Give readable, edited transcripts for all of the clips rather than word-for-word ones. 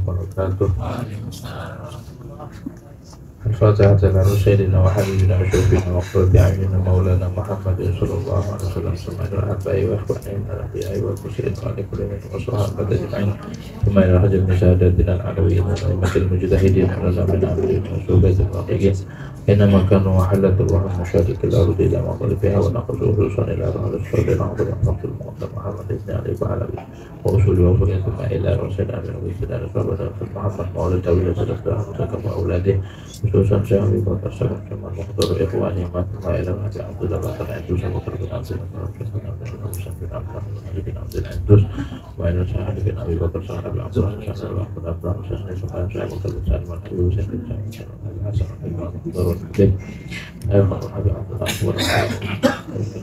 wabarakatuh. الفاتحة على سيدنا وحبيبنا وشفينا وقرة أعيننا مولانا محمد صلى الله عليه وسلم ثم إلى الأحباء وإخواننا من الأنبياء والمرسلين وعلى كل من والصحابة أجمعين ثم إلى حجر من ساداتنا العلويين وأئمة المجتهدين ولنا من أمرهم وسوبة الواقعين إنما كانوا محلة الروح مشارك الأرض إلى مغربها ونقص خصوصا إلى رأس الصدر العظيم وقت المقدم محمد بن علي وعلى وأصول وفرية ثم إلى رسول أمين وإسلام صحابة محمد مولد أولاد الأسلام وسكب أولاده خصوصا شهر بكر سلام كما مقدر إخواني ما ثم إلى نبي عبد الله بن عندوس وبكر بن عبد الله بن عبد العندوس وإلى سعد بن أبي بكر سعد بن عبد الله سعد بن عبد الله سعد سبحان سعد بن سعد بن أبي وسعد بن سعد الحسن بن مقدر الدين أيضا حبيب عبد الله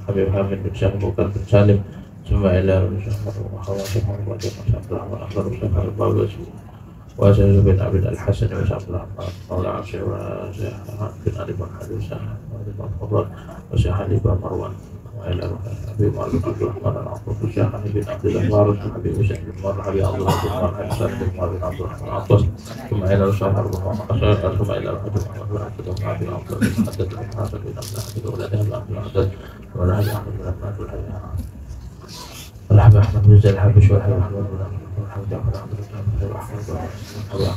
حبيب حامد بن سعد بكر بن سالم ثم إلى شهر وخواتم وعبد عبد الرحمن أخضر وشهر البابلس وزيد بن عبد الحسن وعبد الرحمن مولى عاصم وزيد بن علي بن حديث بن فضل وشيخ علي بن مروان وإلى أبي معلم عبد الرحمن العطوف وشيخ علي بن عبد الله وارث حبيب حسين بن مر حبيب عبد الله بن مر حبيب سالم بن مر بن عبد الرحمن العطوف ثم إلى الشهر ثم إلى الحجر بن عبد الله بن عبد الله بن حدث بن حسن بن عبد الحديث وولده بن عبد الحدث ولحج أحمد بن أحمد والحبيب أحمد بن زيد الحبش والحبيب أحمد بن والحبيب جعفر عبد الله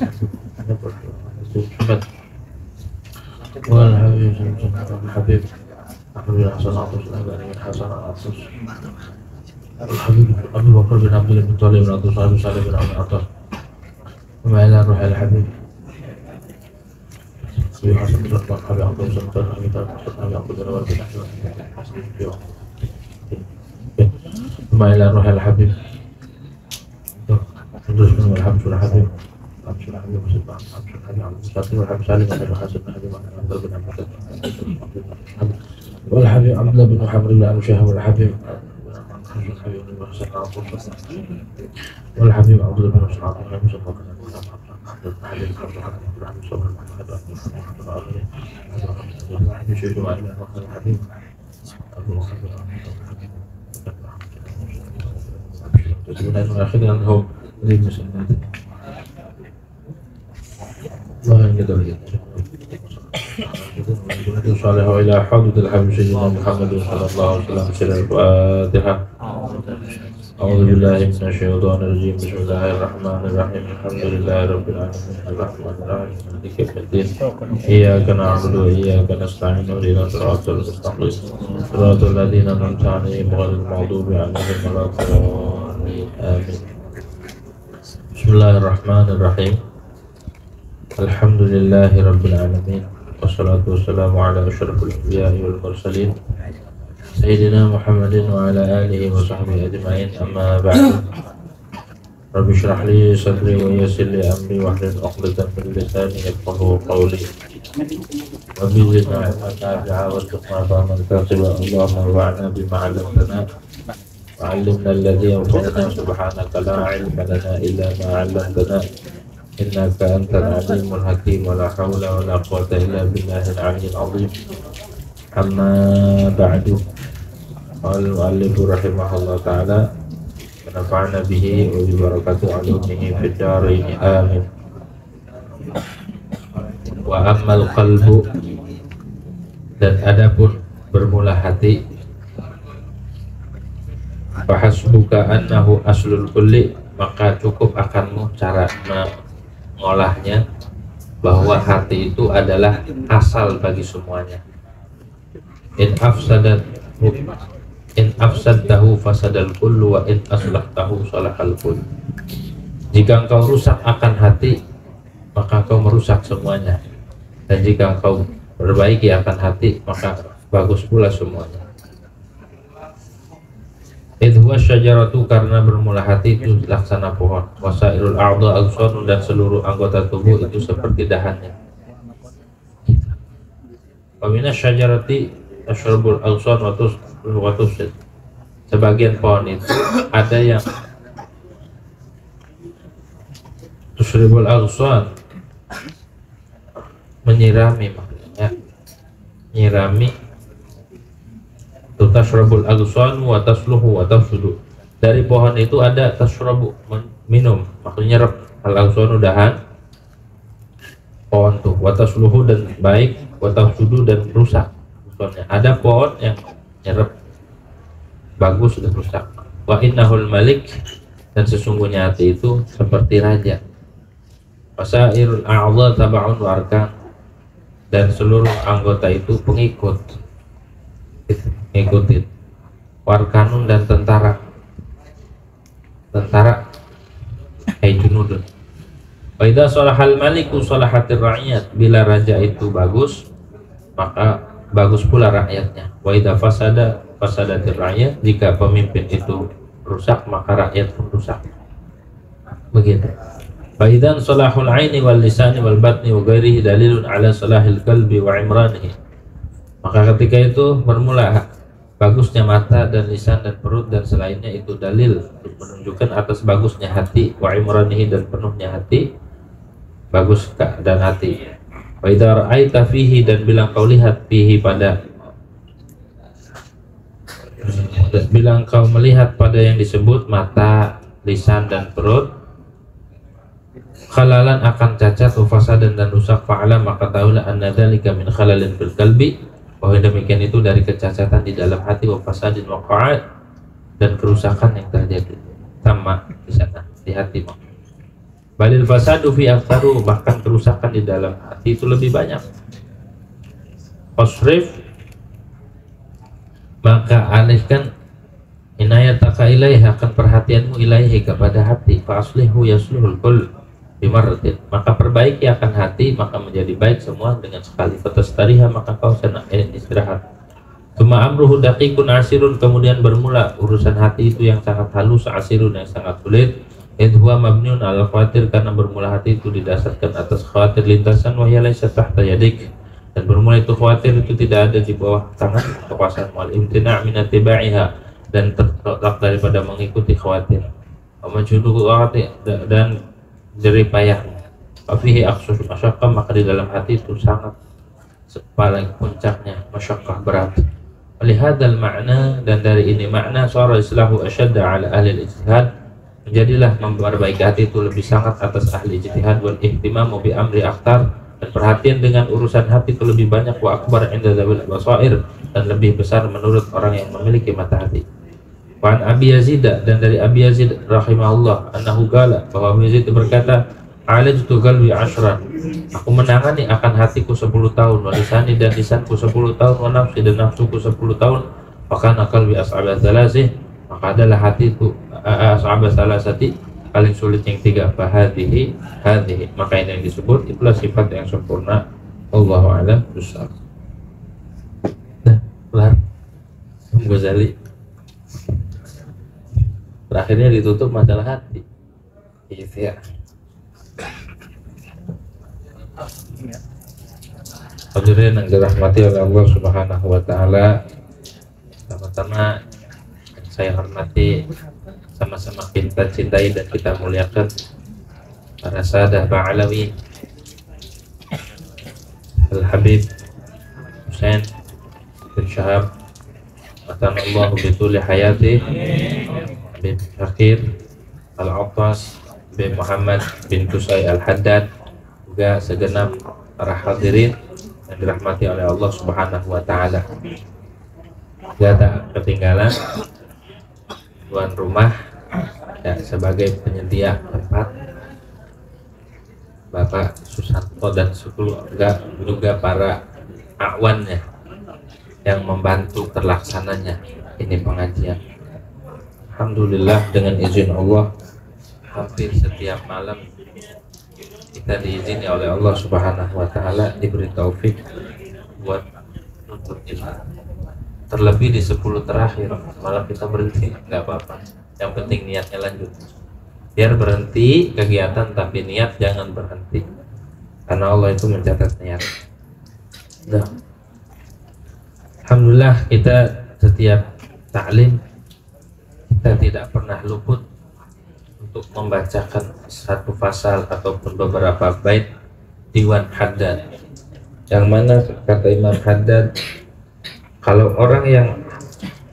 والحبيب أحمد بن حسن عطوس الأباني بن حسن عطوس الحبيب أبي بكر بن عبد الله بن طالب بن عطوس أبي صالح بن عبد عطوس ثم إلى روح الحبيب أبي حسن بن رحمة أبي عطوس بن طالب أبي طالب أبي عبد الله بن حسن ثم إلى روح الحبيب قدوس بن الحبش والحبيب الحبش والحبيب وسيد الحبش والحبيب عبد المستقيم والحبيب سالم بن حسن بن حبيب عبد الله بن عبد والحبيب عبد الله بن محمد بن أبي شهاب والحبيب والحبيب عبد الله بن مسعود والحبيب أنهم ذي مسلمين الله يقدر صالح إلى حدود الحبيب سيدنا محمد صلى الله عليه وسلم سر الفاتحة أعوذ بالله من الشيطان الرجيم بسم الله الرحمن الرحيم الحمد لله رب العالمين الرحمن الرحيم مالك يوم الدين إياك نعبد وإياك نستعين اهدنا الصراط المستقيم صراط الذين أنعمت عليهم غير المغضوب عليهم ولا الضالين آمين بسم الله الرحمن الرحيم الحمد لله رب العالمين والصلاة والسلام على أشرف الأنبياء والمرسلين سيدنا محمد وعلى آله وصحبه أجمعين أما بعد رب اشرح لي صدري ويسر لي أمري واحلل عقدة من لساني يفقهوا قولي رب زدنا علما نافعا وارزقنا فهما كاتبا اللهم انفعنا بما علمتنا وعلمنا الذي ينفعنا سبحانك لا علم لنا إلا ما علمتنا إنك أنت العليم الحكيم ولا حول ولا قوة إلا بالله العلي العظيم أما بعد قال المؤلف رحمه الله تعالى ونفعنا به وببركة علومه في الدارين آمين wa ammal qalbu, dan adapun bermula hati, fahasbuka annahu aslul kulli, maka cukup akanmu cara mengolahnya bahwa hati itu adalah asal bagi semuanya. In afsadtahu fasadal kullu wa in aslahtahu salahal kull. Jika engkau rusak akan hati, maka engkau merusak semuanya, dan jika engkau perbaiki akan hati, maka bagus pula semuanya. Idhuwa syajaratu, karena bermula hati itu laksana pohon. Wasairul a'dha al-sanu, dan seluruh anggota tubuh itu seperti dahannya. Wamina syajarati ashrabul al-san wa tufsid. Sebagian pohon itu ada yang tusribul al-san, menyirami, maknanya nyirami. Tashrabul al-san wa tasluhu wa tafsudu. Dari pohon itu ada tasrabu, minum, maksudnya Al-aghsanu dahan pohon tuh, watasluhu dan baik, watasudu dan rusak. Soalnya ada pohon yang nyerep bagus dan rusak. Wa innahul malik, dan sesungguhnya hati itu seperti raja. Wasairul a'dha tab'un wa arkan, dan seluruh anggota itu pengikut, ngikutin. Warkanun dan tentara junudun. Wa idza salahal maliku salahatir ra'iyat, bila raja itu bagus maka bagus pula rakyatnya. Wa idza fasadatir ra'iyat, jika pemimpin itu rusak maka rakyat pun rusak. Begitu. Fa idzan salahul 'aini wal lisani wal batni wa ghairihi dalilun ala salahil qalbi wa imranihi. Maka ketika itu bermula bagusnya mata dan lisan dan perut dan selainnya itu dalil untuk menunjukkan atas bagusnya hati, wa imranihi dan penuhnya hati, bagus dan hati. Wa idza ra'aita fihi, dan bila kau lihat fihi pada, bila engkau melihat pada yang disebut mata, lisan dan perut, khalalan akan cacat, fasadan dan rusak, fa'ala maka tahulah anna dzalika min khalalin fil qalbi, bahwa demikian itu dari kecacatan di dalam hati, wa fasadin waqa'at, dan kerusakan yang terjadi sama di sana di hati. Balil fasadu fi aktsaru, bahkan kerusakan di dalam hati itu lebih banyak. Fasrif, maka alihkan inayataka ilaihi, akan perhatianmu ilaihi kepada hati, fa aslihu yasluhul kull bimaratin, maka perbaiki akan hati maka menjadi baik semua dengan sekali. Fatastariha, maka kau senang istirahat. Tsumma amruhu daqiqun asirun, kemudian bermula urusan hati itu yang sangat halus, asirun yang sangat sulit. Idhuwa mabniun ala khawatir, karena bermula hati itu didasarkan atas khawatir lintasan, wa hiya laysat tahta yadik, dan bermula itu khawatir itu tidak ada di bawah tangan kekuasaan. Wal imtina' min attiba'iha, dan tertolak daripada mengikuti khawatir. Wa majhudu dan jerih payah. Fihi aqsus masyaqqah, maka di dalam hati itu sangat paling puncaknya masyaqqah, berat. Lihadzal makna, dan dari ini makna, sara islahu asyadda ala ahli ijtihad, menjadilah memperbaiki hati itu lebih sangat atas ahli ijtihad, wal ihtimamu bi amri aktar, dan perhatian dengan urusan hati itu lebih banyak, wa akbar inda dzawil basair, dan lebih besar menurut orang yang memiliki mata hati. Wa an Abi Yazid, dan dari Abi Yazid rahimahullah, annahu qala, bahwa Abi Yazid berkata, alajtu qalbi 10, aku menangani akan hatiku 10 tahun, wa lisani dan lisanku 10 tahun, wa nafsi dan nafsuku 10 tahun, maka qalbi as'aba thalathih, maka adalah hatiku as'aba thalathati, paling sulit yang 3, hadhihi, maka ini yang disebut itulah sifat yang sempurna. Wallahu a'lam bishawab. Nah, kelar. Ghazali terakhirnya ditutup masalah hati. Gitu ya. Hadirin yang dirahmati oleh Allah Subhanahu wa taala, pertama-tama saya hormati, sama-sama kita cintai dan kita muliakan para sahadah Ba'alawi, Al-Habib Husain bin Syahab matanallahu bituli hayati, Habib Syakir Al-Attas bin Muhammad bin Qusay Al-Haddad, juga segenap para hadirin yang dirahmati oleh Allah Subhanahu wa taala. Tidak ketinggalan tuan rumah ya, sebagai penyedia tempat, Bapak Susanto dan sekeluarga, juga para awannya yang membantu terlaksananya ini pengajian. Alhamdulillah, dengan izin Allah hampir setiap malam kita diizini oleh Allah Subhanahu wa taala diberi taufik buat nuntut ilmu. Terlebih di 10 terakhir malah kita berhenti, nggak apa-apa, yang penting niatnya lanjut. Biar berhenti kegiatan tapi niat jangan berhenti, karena Allah itu mencatat niat. Nah, alhamdulillah kita setiap taklim kita tidak pernah luput untuk membacakan satu pasal ataupun beberapa bait Diwan Haddad, yang mana kata Imam Haddad, kalau orang yang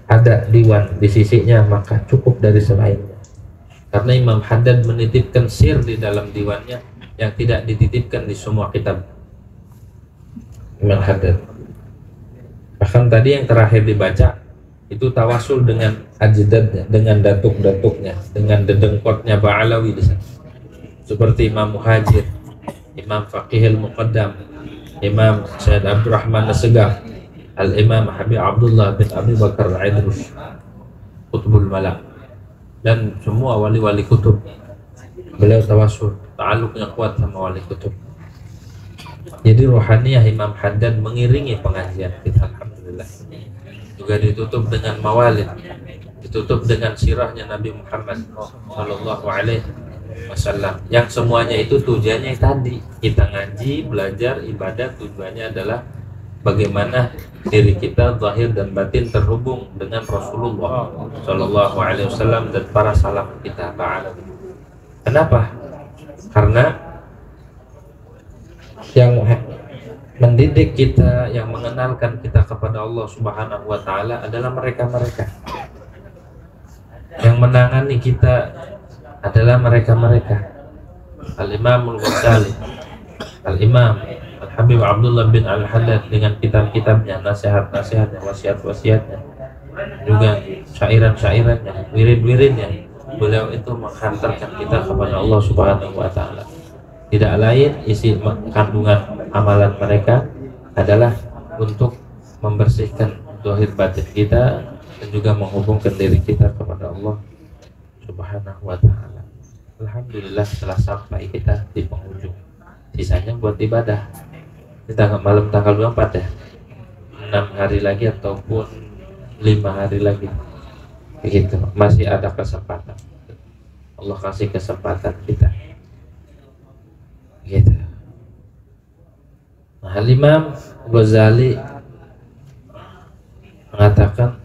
ada diwan di sisinya maka cukup dari selainnya. Karena Imam Haddad menitipkan sir di dalam diwannya yang tidak dititipkan di semua kitab. Imam Haddad. Bahkan tadi yang terakhir dibaca itu tawasul dengan ajdadnya, dengan datuk-datuknya, dengan dedengkotnya Ba'alawi di sana. Seperti Imam Muhajir, Imam Faqihil Muqaddam, Imam Syed Abdurrahman As-Segaf, Al-Imam Habib Abdullah bin Abi Bakar Al-Idrus, Qutbul Malak, dan semua wali-wali kutub. Beliau tawasul, ta'alluqnya kuat sama wali kutub. Jadi rohaniyah Imam Haddad mengiringi pengajian kita, alhamdulillah. Juga ditutup dengan mawalid, ditutup dengan sirahnya Nabi Muhammad Sallallahu Alaihi Wasallam, yang semuanya itu tujuannya tadi kita ngaji, belajar, ibadah. Tujuannya adalah bagaimana diri kita zahir dan batin terhubung dengan Rasulullah Sallallahu Alaihi Wasallam dan para salaf kita. Kenapa? Karena yang mendidik kita, yang mengenalkan kita kepada Allah Subhanahu wa Ta'ala adalah mereka-mereka. Yang menangani kita adalah mereka-mereka. Al-Imam Al-Ghazali, Al-Imam Al-Habib Abdullah bin Al-Haddad dengan kitab-kitabnya, nasihat-nasihatnya, wasiat-wasiatnya, juga syairan-syairannya, wirid-wiridnya. Beliau itu menghantarkan kita kepada Allah Subhanahu wa Ta'ala. Tidak lain isi kandungan amalan mereka adalah untuk membersihkan zahir batin kita dan juga menghubungkan diri kita kepada Allah Subhanahu wa Ta'ala. Alhamdulillah setelah sampai kita di penghujung, sisanya buat ibadah. Kita malam tanggal 24 ya, 6 hari lagi ataupun 5 hari lagi, begitu. Masih ada kesempatan, Allah kasih kesempatan kita, gitu. Nah, Imam Ghazali mengatakan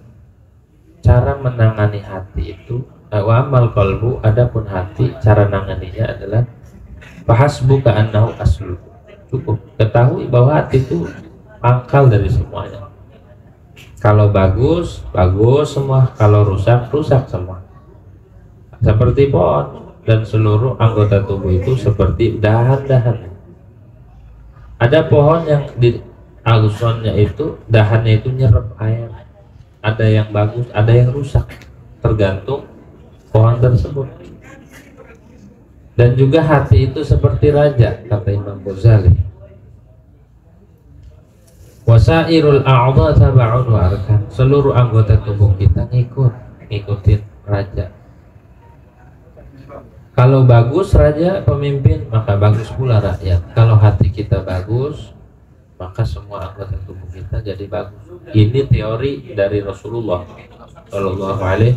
cara menangani hati itu wa amal qalbu, adapun hati cara menanganinya adalah fahasbuka annahu aslu. Cukup ketahui bahwa hati itu pangkal dari semuanya. Kalau bagus, bagus semua. Kalau rusak, rusak semua. Seperti pohon, dan seluruh anggota tubuh itu seperti dahan-dahan. Ada pohon yang di alusonnya itu dahannya itu nyerap air. Ada yang bagus, ada yang rusak, tergantung pohon tersebut. Dan juga hati itu seperti raja, kata Imam Ghazali. Wasairul a'dha tab'un wa arkan. Seluruh anggota tubuh kita ngikutin raja. Kalau bagus raja pemimpin, maka bagus pula rakyat. Kalau hati kita bagus, maka semua anggota tubuh kita jadi bagus. Ini teori dari Rasulullah Shallallahu Alaihi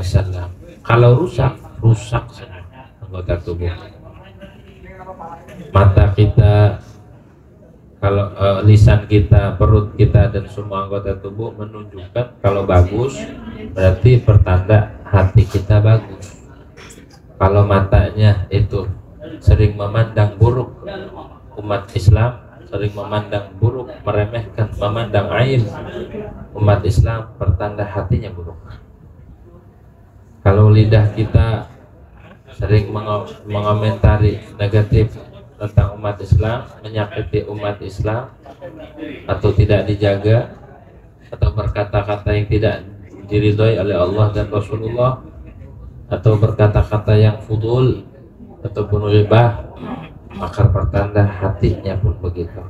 Wasallam. Kalau rusak, rusak semua anggota tubuh. Mata kita, kalau lisan kita, perut kita, dan semua anggota tubuh menunjukkan kalau bagus, berarti pertanda hati kita bagus. Kalau matanya itu sering memandang buruk umat Islam, sering memandang buruk, meremehkan, memandang aib umat Islam, pertanda hatinya buruk. Kalau lidah kita sering mengomentari negatif tentang umat Islam, menyakiti umat Islam, atau tidak dijaga, atau berkata-kata yang tidak diridhoi oleh Allah dan Rasulullah, atau berkata-kata yang fudul ataupun ghibah, maka pertanda hatinya pun begitu.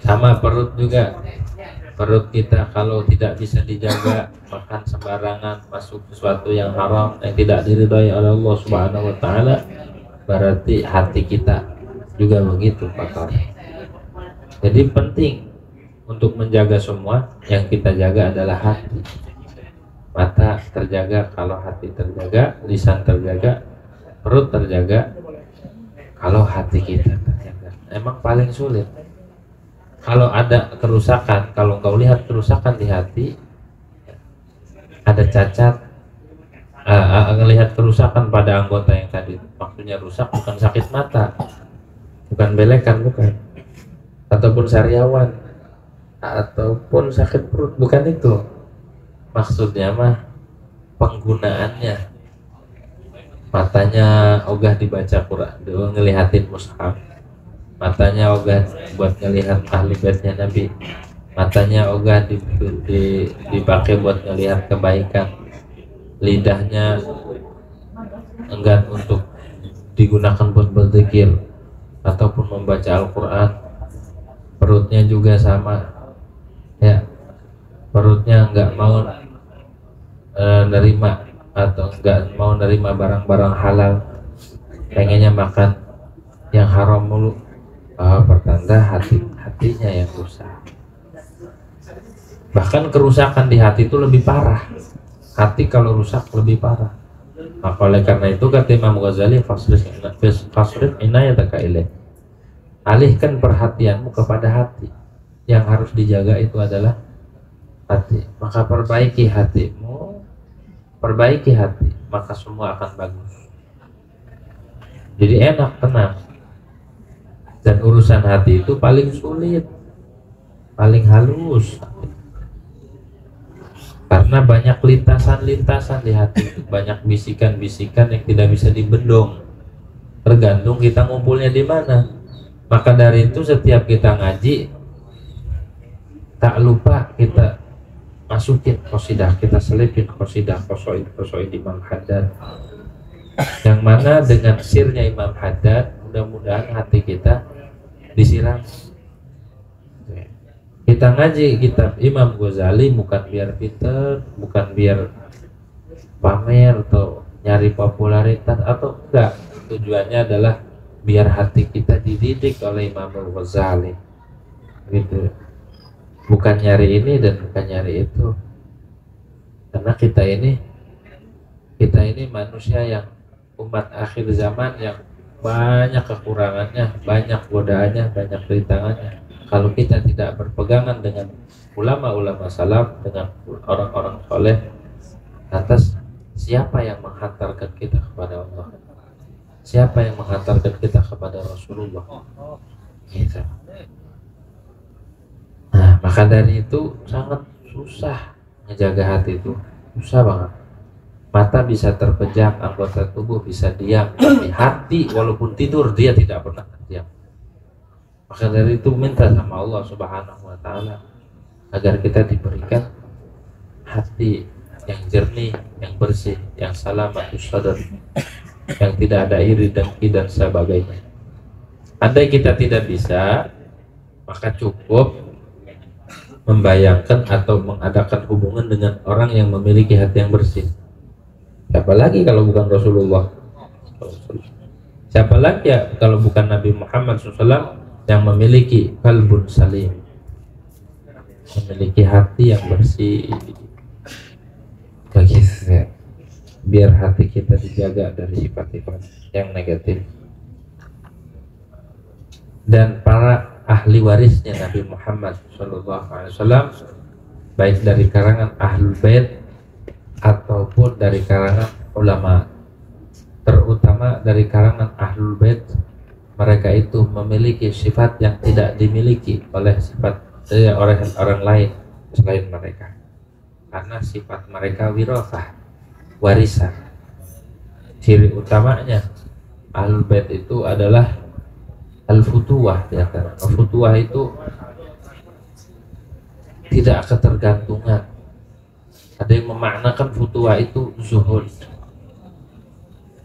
Sama perut juga. Perut kita kalau tidak bisa dijaga, makan sembarangan, masuk sesuatu yang haram yang tidak diridhai oleh Allah Subhanahu wa Ta'ala, berarti hati kita juga begitu kotor. Jadi penting untuk menjaga semua, yang kita jaga adalah hati. Mata terjaga kalau hati terjaga, lisan terjaga, perut terjaga kalau hati kita terjaga. Emang paling sulit. Kalau ada kerusakan, kalau kau lihat kerusakan di hati, ada cacat, melihat kerusakan pada anggota yang tadi, maksudnya rusak bukan sakit mata, bukan belekan, bukan, ataupun sariawan, ataupun sakit perut, bukan itu. Maksudnya mah penggunaannya, matanya ogah dibaca Quran, ngelihatin mushaf, matanya ogah buat ngelihat ahli baitnya Nabi, matanya ogah dipakai buat ngelihat kebaikan, lidahnya enggan untuk digunakan buat berzikir ataupun membaca Al-Quran, perutnya juga sama ya, perutnya enggak mau nerima atau enggak mau nerima barang-barang halal, pengennya makan yang haram mulu. Pertanda hatinya yang rusak. Bahkan kerusakan di hati itu lebih parah. Hati kalau rusak lebih parah. Maka oleh karena itu kata Imam Ghazali, fasrif inayataka ilaih, alihkan perhatianmu kepada hati. Yang harus dijaga itu adalah hati. Maka perbaiki hatimu, perbaiki hati, maka semua akan bagus. Jadi enak, tenang. Dan urusan hati itu paling sulit, paling halus, karena banyak lintasan-lintasan di hati itu, banyak bisikan-bisikan yang tidak bisa dibendung, tergantung kita ngumpulnya di mana. Maka dari itu setiap kita ngaji, tak lupa kita masukin qasidah, kita selipin qasidah qasaid Imam Haddad, yang mana dengan sirnya Imam Haddad mudah-mudahan hati kita disiram. Kita ngaji kitab Imam Ghazali bukan biar pinter, bukan biar pamer atau nyari popularitas atau enggak. Tujuannya adalah biar hati kita dididik oleh Imam Ghazali, gitu. Bukan nyari ini dan bukan nyari itu. Karena kita ini manusia yang umat akhir zaman yang banyak kekurangannya, banyak godaannya, banyak rintangannya. Kalau kita tidak berpegangan dengan ulama-ulama salaf, dengan orang-orang soleh, atas siapa yang menghantarkan kita kepada Allah? Siapa yang menghantarkan kita kepada Rasulullah? Gitu. Nah, maka dari itu sangat susah menjaga hati itu, susah banget. Mata bisa terpejam, anggota tubuh bisa diam, tapi hati walaupun tidur dia tidak pernah diam. Maka dari itu minta sama Allah Subhanahu wa Ta'ala agar kita diberikan hati yang jernih, yang bersih, yang salamatus sadar, yang tidak ada iri dengki dan sebagainya. Andai kita tidak bisa, maka cukup membayangkan atau mengadakan hubungan dengan orang yang memiliki hati yang bersih. Siapa lagi kalau bukan Rasulullah? Siapa lagi ya kalau bukan Nabi Muhammad SAW yang memiliki qalbun salim, memiliki hati yang bersih? Begitu, biar hati kita dijaga dari sifat-sifat yang negatif. Dan para ahli warisnya Nabi Muhammad SAW, baik dari karangan ahlul bait ataupun dari karangan ulama, terutama dari karangan ahlul bait, mereka itu memiliki sifat yang tidak dimiliki oleh orang lain selain mereka, karena sifat mereka wirasah, warisan. Ciri utamanya ahlul bait itu adalah al-futuwah. Al-futuwah itu tidak ketergantungan. Ada yang memaknakan futuwah itu zuhud,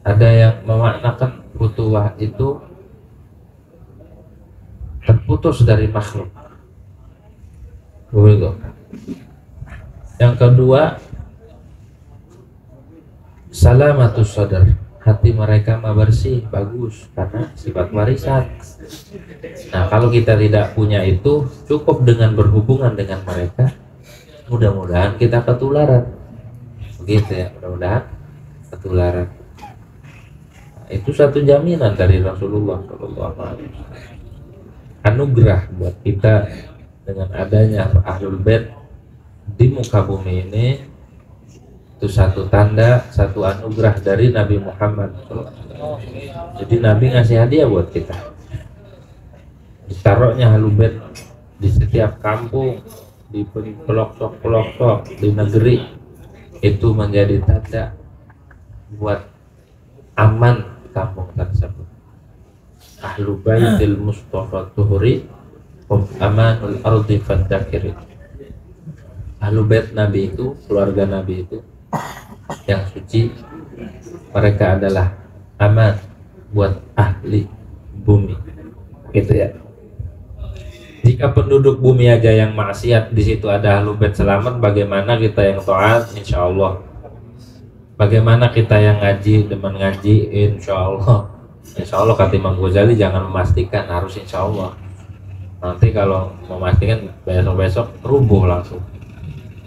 ada yang memaknakan futuwah itu terputus dari makhluk. Begitu. Yang kedua, salamatus sadar, hati mereka bersih, bagus, karena sifat warisan. Nah, kalau kita tidak punya itu, cukup dengan berhubungan dengan mereka, mudah-mudahan kita ketularan. Begitu ya, mudah-mudahan ketularan. Nah, itu satu jaminan dari Rasulullah SAW. Anugerah buat kita dengan adanya ahlul bait di muka bumi ini, itu satu tanda, satu anugerah dari Nabi Muhammad. Jadi Nabi ngasih hadiah buat kita. Ditaruhnya ahlul bait di setiap kampung, di pelosok-pelosok di negeri, itu menjadi tanda buat aman kampung tersebut. Ahlu baitil Mustafa Tuhuri hum amanul ardi fadzakiri. Ahlu bait Nabi itu, keluarga Nabi itu yang suci, mereka adalah aman buat ahli bumi, gitu ya. Jika penduduk bumi aja yang maksiat, di situ ada ahlu bait selamat, bagaimana kita yang taat? Insya Allah. Bagaimana kita yang ngaji, demen ngaji? Insya Allah. Insya Allah kata Imam Ghazali, jangan memastikan, harus insya Allah. Nanti kalau memastikan besok-besok rubuh langsung.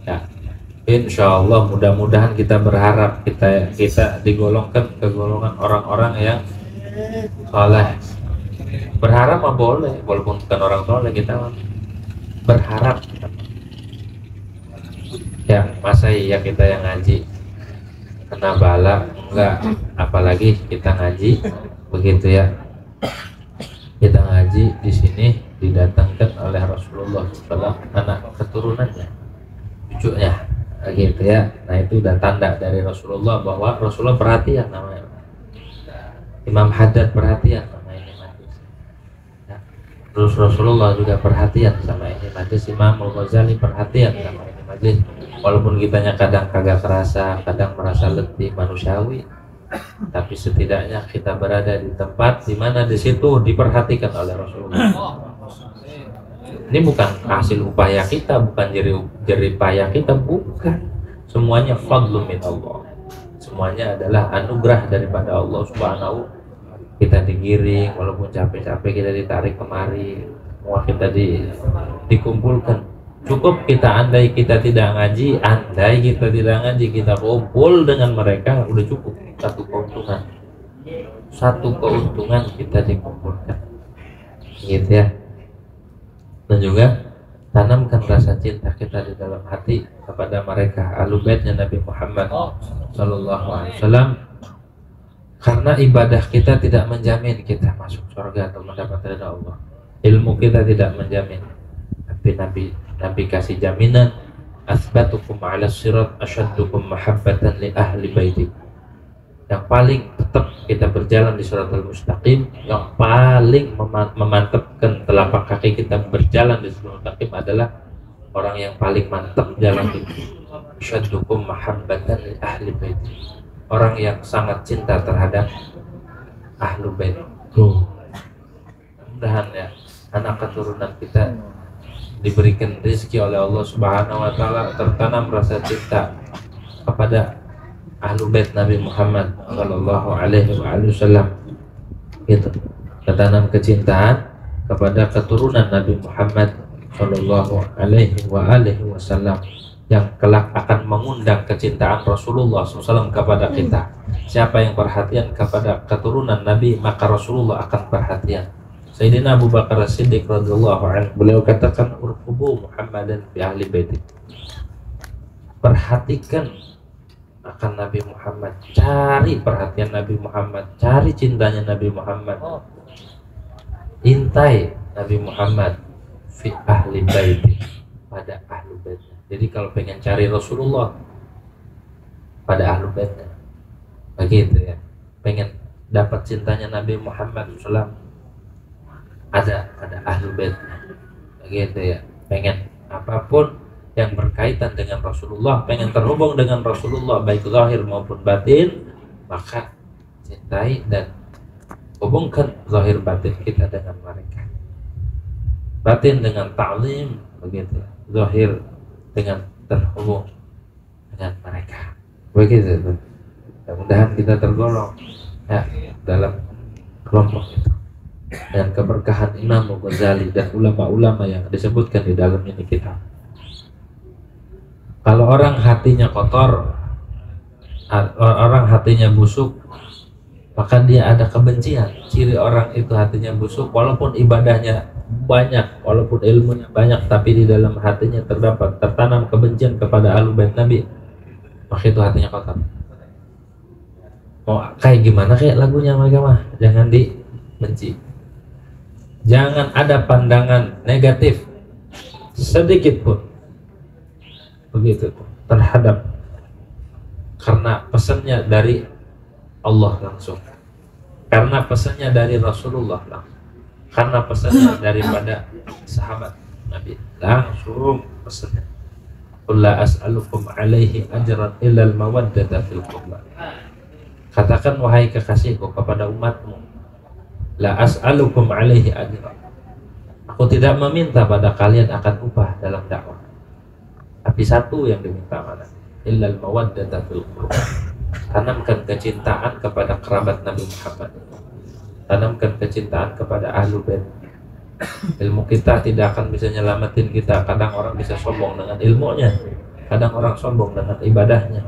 Ya, insya Allah, mudah-mudahan kita berharap kita digolongkan ke golongan orang-orang yang saleh. Berharap mah boleh, walaupun bukan orang soleh, kita berharap. Ya, masa iya kita yang ngaji kena bala? Enggak, apalagi kita ngaji begitu ya. Kita ngaji di sini didatangkan oleh Rasulullah SAW, anak keturunannya, cucunya, gitu ya. Nah, itu udah tanda dari Rasulullah bahwa Rasulullah perhatian namanya. Imam Haddad perhatian sama ini majlis. Ya. Terus Rasulullah juga perhatian sama ini majlis. Imam Al-Ghazali perhatian sama ini majlis. Walaupun kitanya kadang kagak kerasa, kadang merasa letih, manusiawi, tapi setidaknya kita berada di tempat di mana di situ diperhatikan oleh Rasulullah. Ini bukan hasil upaya kita, bukan jerih payah kita, bukan. Semuanya fadlu min Allah. Semuanya adalah anugerah daripada Allah Subhanahu. Kita digiring, walaupun capek-capek kita ditarik kemari, semua kita dikumpulkan. Cukup kita andai kita tidak ngaji, kita kumpul dengan mereka, udah cukup satu keuntungan. Satu keuntungan kita dikumpulkan, gitu ya. Dan juga tanamkan rasa cinta kita di dalam hati kepada mereka, ahlu baitnya Nabi Muhammad Sallallahu Alaihi Wasallam. Karena ibadah kita tidak menjamin kita masuk surga atau mendapat ridha Allah. Ilmu kita tidak menjamin. Tapi Nabi kasih jaminan, asbatukum ala sirat asyaddukum mahabbatan li ahli baiti. Yang paling tetap kita berjalan di siratal mustaqim, yang paling memantapkan telapak kaki kita berjalan di siratal mustaqim adalah orang yang paling mantap jalan itu. Asyaddukum mahabbatan li ahli baiti. Orang yang sangat cinta terhadap ahlu bait. Mudah-mudahan ya anak keturunan kita diberikan rezeki oleh Allah Subhanahu wa taala, tertanam rasa cinta kepada ahlu bait Nabi Muhammad sallallahu alaihi wasallam. Gitu. Tertanam kecintaan kepada keturunan Nabi Muhammad sallallahu alaihi wasallam yang kelak akan mengundang kecintaan Rasulullah SAW kepada kita. Siapa yang perhatian kepada keturunan Nabi, maka Rasulullah akan perhatian. Sayyidina Abu Bakar As-Siddiq radhiyallahu anhu, beliau katakan, urqubu Muhammadan fi ahli baiti. Perhatikan akan Nabi Muhammad, cari perhatian Nabi Muhammad, cari cintanya Nabi Muhammad, intai Nabi Muhammad fi ahli baiti, pada ahlu baitnya. Jadi kalau pengen cari Rasulullah pada ahlu baitnya, begitu ya. Pengen dapat cintanya Nabi Muhammad SAW, ada pada ahlu baitnya, begitu ya. Pengen apapun yang berkaitan dengan Rasulullah, pengen terhubung dengan Rasulullah baik zahir maupun batin, maka cintai dan hubungkan zahir batin kita dengan mereka. Batin dengan ta'lim, begitu. Zahir dengan terhubung dengan mereka, begitu. Mudah-mudahan kita tergolong ya dalam kelompok itu, dan keberkahan Imam Ghazali dan ulama-ulama yang disebutkan di dalam ini kitab. Kalau orang hatinya kotor, orang hatinya busuk, maka dia ada kebencian. Ciri orang itu hatinya busuk, walaupun ibadahnya banyak, walaupun ilmunya banyak, tapi di dalam hatinya tertanam kebencian kepada ahlu bait Nabi, maka itu hatinya kotor. Mau kayak gimana kayak lagunya mereka mah, jangan dibenci. Jangan ada pandangan negatif sedikit pun, begitu terhadap, karena pesannya dari Allah langsung, karena pesannya dari Rasulullah langsung, karena pesannya daripada sahabat Nabi langsung pesannya. Qul la as'alukum alaihi ajran illal mawaddata fil qurba. Katakan wahai kekasihku kepada umatmu, la as'alukum alaihi ajran, aku tidak meminta pada kalian akan upah dalam dakwah, tapi satu yang diminta mana? Illal mawaddata fil qurba. Tanamkan kecintaan kepada kerabat Nabi Muhammad, tanamkan kecintaan kepada ahlu bait. Ilmu kita tidak akan bisa nyelamatin kita. Kadang orang bisa sombong dengan ilmunya, kadang orang sombong dengan ibadahnya,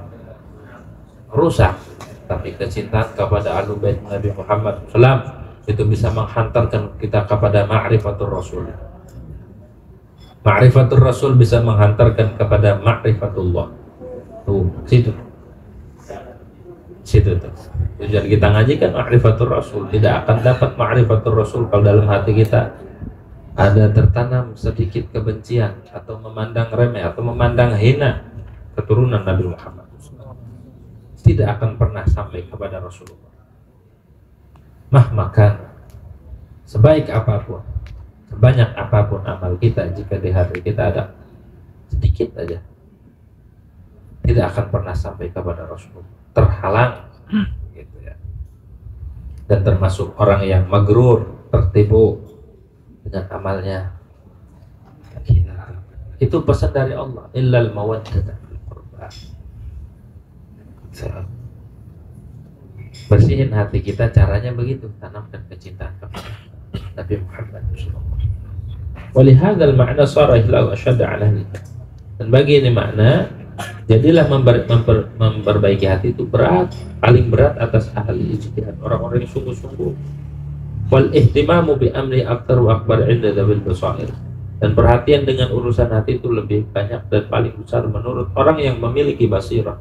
rusak. Tapi kecintaan kepada ahlu bait Nabi Muhammad SAW itu bisa menghantarkan kita kepada ma'rifatul Rasul. Ma'rifatul Rasul bisa menghantarkan kepada ma'rifatullah. Tuh, situ tuh. Tujuan kita ngaji kan ma'rifatul Rasul. Tidak akan dapat ma'rifatul Rasul kalau dalam hati kita ada tertanam sedikit kebencian atau memandang remeh atau memandang hina keturunan Nabi Muhammad. Tidak akan pernah sampai kepada Rasulullah. Maka sebaik apapun, sebanyak apapun amal kita, jika di hati kita ada sedikit aja, tidak akan pernah sampai kepada Rasulullah. Terhalang gitu ya. Dan termasuk orang yang magrur, tertipu dengan amalnya. Itu pesan dari Allah, illal mawaddata fil qurba. Bersihin hati kita, caranya begitu, tanamkan kecintaan kepada Nabi Muhammad sallallahu alaihi wasallam. Walihadzal ma'na sara ihlau asyadda 'ala. Dan bagi ini makna, jadilah memperbaiki hati itu berat, paling berat atas ahli ijtihad, orang-orang yang sungguh-sungguh. Wal ihtimamu bi amri aktsar wa akbar 'inda dzawil basair. Dan perhatian dengan urusan hati itu lebih banyak dan paling besar menurut orang yang memiliki basirah.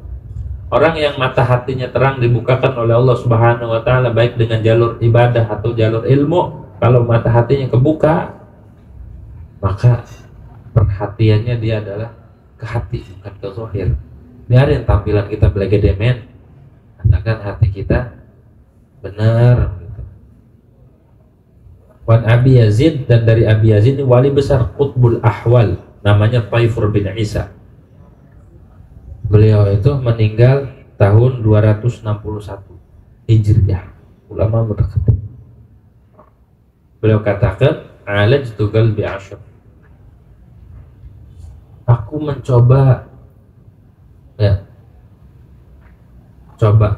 Orang yang mata hatinya terang dibukakan oleh Allah Subhanahu wa taala, baik dengan jalur ibadah atau jalur ilmu. Kalau mata hatinya kebuka, maka perhatiannya dia adalah ke hati, bukan ke zahir. Biarin tampilan kita belegedemen, asalkan hati kita benar gitu. Wan Abi Yazid, dan dari Abi Yazid ini wali besar Qutbul Ahwal, namanya Taifur bin Isa. Beliau itu meninggal tahun 261 Hijriah. Ulama mendekati. Beliau katakan, alajtu qalbi 'ashr. Aku mencoba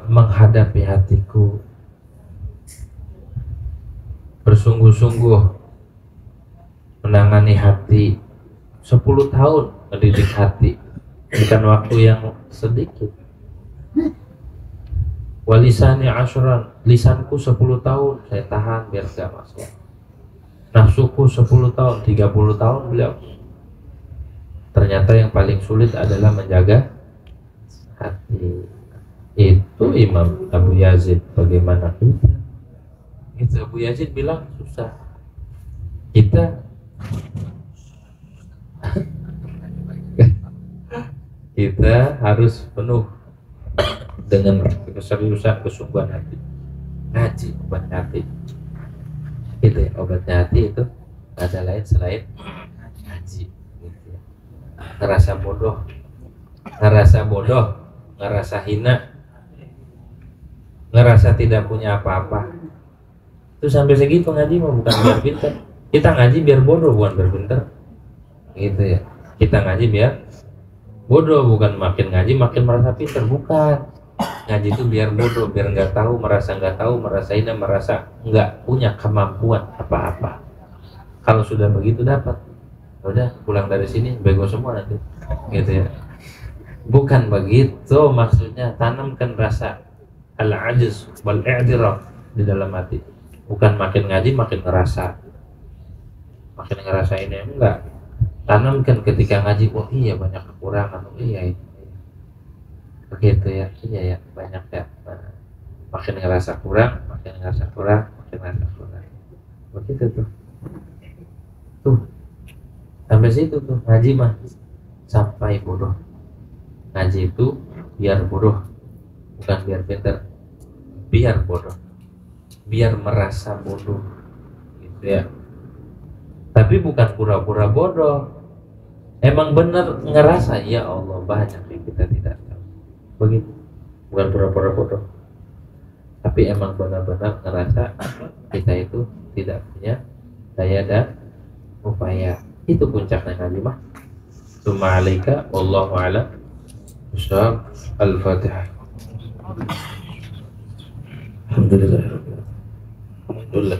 menghadapi hatiku, bersungguh-sungguh menangani hati. 10 tahun mendidik hati, bukan waktu yang sedikit. Walisani 'ashran, lisanku 10 tahun saya tahan biar gak masuk. Nafsuku 10 tahun, 30 tahun beliau. Ternyata yang paling sulit adalah menjaga hati. Itu Imam Abu Yazid. Bagaimana kita? Itu Abu Yazid bilang susah. Kita harus penuh dengan keseriusan, kesungguhan hati. Ngaji obat hati. Itu ya, obatnya hati itu ada lain selain ngaji. Gitu ya. Ngerasa bodoh, ngerasa hina, ngerasa tidak punya apa-apa. Itu sampai segitu ngaji mah bukan biar pintar. Kita ngaji biar bodoh, bukan biar pintar. Gitu ya. Kita ngaji biar bodoh, bukan makin ngaji makin merasa pintar, bukan. Ngaji itu biar bodoh, biar nggak tahu, merasa nggak tahu, merasa hina, merasa nggak punya kemampuan apa-apa. Kalau sudah begitu dapat, udah pulang dari sini bego semua nanti, gitu ya. Bukan begitu maksudnya. Tanamkan rasa al-ajiz wal i'tiraf di dalam hati. Bukan makin ngaji makin ngerasa ini, enggak. Tanamkan ketika ngaji, oh iya banyak kekurangan, oh iya ini. Begitu ya, iya ya, banyak ya. Makin ngerasa kurang, makin ngerasa kurang. Begitu tuh. Sampai situ tuh ngaji mah sampai bodoh. Ngaji itu biar bodoh, bukan biar pintar. biar bodoh, biar merasa bodoh gitu ya. Tapi bukan pura-pura bodoh, emang bener ngerasa ya Allah banyak yang kita tidak tahu, begitu. Bukan pura-pura bodoh, tapi emang benar-benar ngerasa kita itu tidak punya daya dan upaya. Itu puncaknya kalimah tsumma alaika wallahu a'lam bishawab. Al-Fatihah. Alhamdulillah. Alhamdulillah.